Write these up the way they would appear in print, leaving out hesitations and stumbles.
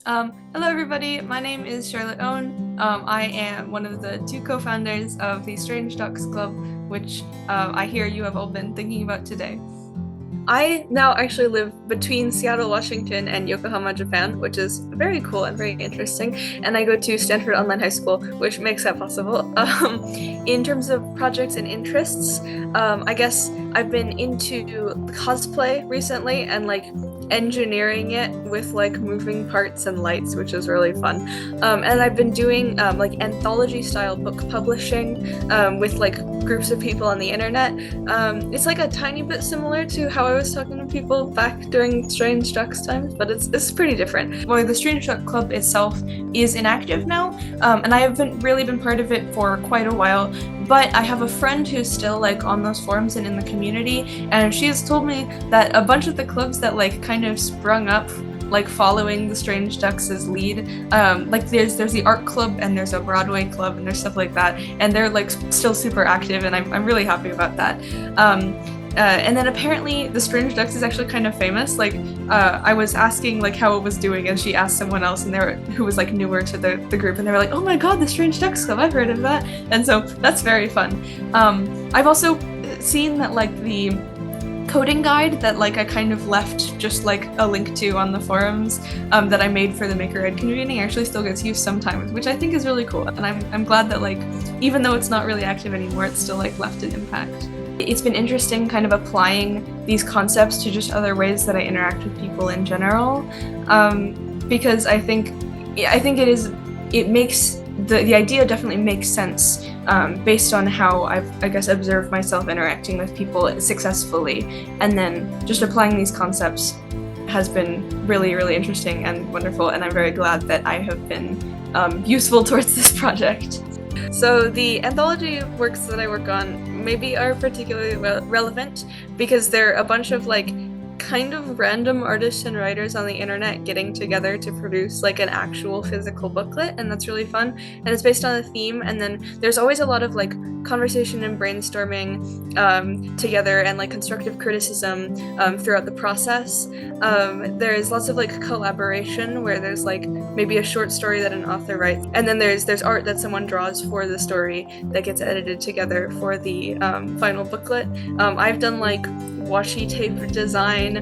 Hello, everybody. My name is Charlotte Owen. I am one of the two co-founders of the Strange Ducks Club, which I hear you have all been thinking about today. I now actually live between Seattle, Washington, and Yokohama, Japan, which is very cool and very interesting. And I go to Stanford Online High School, which makes that possible. In terms of projects and interests, I guess I've been into cosplay recently and like engineering it with like moving parts and lights, which is really fun. And I've been doing like anthology style book publishing with like groups of people on the internet. It's like a tiny bit similar to how I was talking to people back during Strange Ducks times, but it's pretty different. Well, the Strange Duck Club itself is inactive now, and I haven't really been part of it for quite a while. But I have a friend who's still like on those forums and in the community, and she has told me that a bunch of the clubs that like kind of sprung up like following the Strange Ducks' lead. Like there's the art club and there's a Broadway club and there's stuff like that, and they're like still super active, and I'm really happy about that. And then apparently the Strange Ducks is actually kind of famous. Like I was asking like how it was doing, and she asked someone else, and who was like newer to the group, and they were like, "Oh my God, the Strange Ducks Club! I've heard of that." And so that's very fun. I've also seen that like the coding guide that like I kind of left just like a link to on the forums that I made for the MakerEd convening actually still gets used sometimes, which I think is really cool. And I'm glad that like even though it's not really active anymore, it's still like left an impact. It's been interesting kind of applying these concepts to just other ways that I interact with people in general, because I think it makes the idea definitely makes sense based on how I guess observed myself interacting with people successfully, and then just applying these concepts has been really, really interesting and wonderful, and I'm very glad that I have been useful towards this project. So the anthology works that I work on maybe are particularly relevant because they're a bunch of like kind of random artists and writers on the internet getting together to produce like an actual physical booklet, and that's really fun, and it's based on a theme, and then there's always a lot of like conversation and brainstorming together and like constructive criticism throughout the process. There's lots of like collaboration where there's like maybe a short story that an author writes, and then there's art that someone draws for the story that gets edited together for the final booklet. I've done like washi tape design.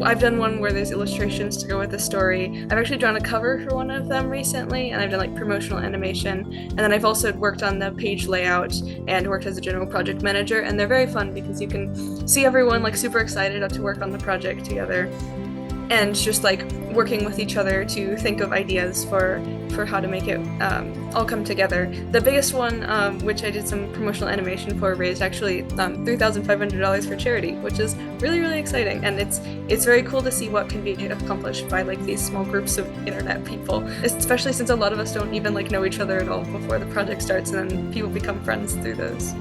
I've done one where there's illustrations to go with the story. I've actually drawn a cover for one of them recently, and I've done like promotional animation. And then I've also worked on the page layout and worked as a general project manager, and they're very fun because you can see everyone like super excited to work on the project together, and just like working with each other to think of ideas for how to make it all come together. The biggest one, which I did some promotional animation for, raised actually $3,500 for charity, which is really, really exciting, and it's very cool to see what can be accomplished by like these small groups of internet people, especially since a lot of us don't even like know each other at all before the project starts, and then people become friends through those.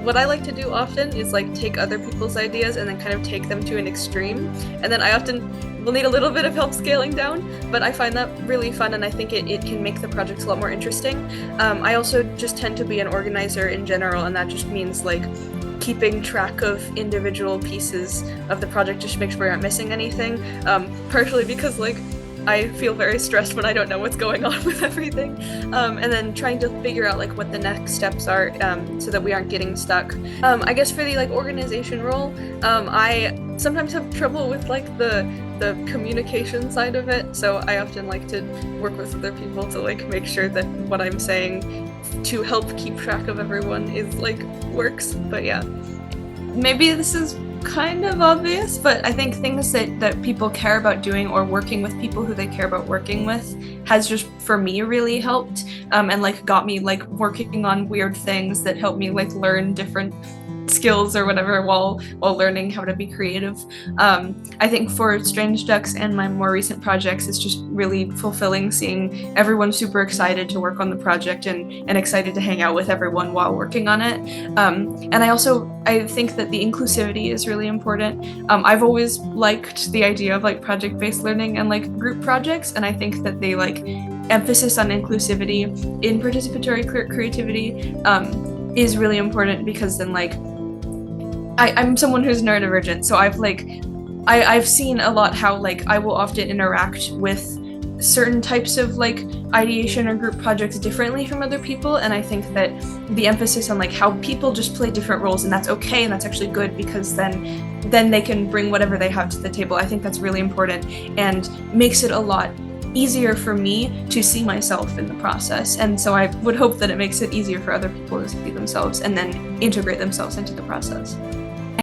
What I like to do often is like take other people's ideas and then kind of take them to an extreme, and then I often will need a little bit of help scaling down, but I find that really fun, and I think it can make the projects a lot more interesting. I also just tend to be an organizer in general, and that just means like keeping track of individual pieces of the project just to make sure we aren't missing anything, partially because like I feel very stressed when I don't know what's going on with everything, and then trying to figure out like what the next steps are so that we aren't getting stuck. I guess for the like organization role, I sometimes have trouble with like the communication side of it, so I often like to work with other people to like make sure that what I'm saying to help keep track of everyone is like works. But yeah, maybe this is kind of obvious, but I think things that people care about doing or working with people who they care about working with has just for me really helped, and like got me like working on weird things that help me like learn different skills or whatever while learning how to be creative. I think for Strange Ducks and my more recent projects, it's just really fulfilling seeing everyone super excited to work on the project and excited to hang out with everyone while working on it. And I think that the inclusivity is really important. I've always liked the idea of like project-based learning and like group projects, and I think that they like emphasis on inclusivity in participatory creativity is really important, because then like I'm someone who's neurodivergent, so I've like I've seen a lot how like I will often interact with certain types of like ideation or group projects differently from other people, and I think that the emphasis on like how people just play different roles, and that's okay, and that's actually good, because then they can bring whatever they have to the table. I think that's really important and makes it a lot easier for me to see myself in the process, and so I would hope that it makes it easier for other people to see themselves and then integrate themselves into the process.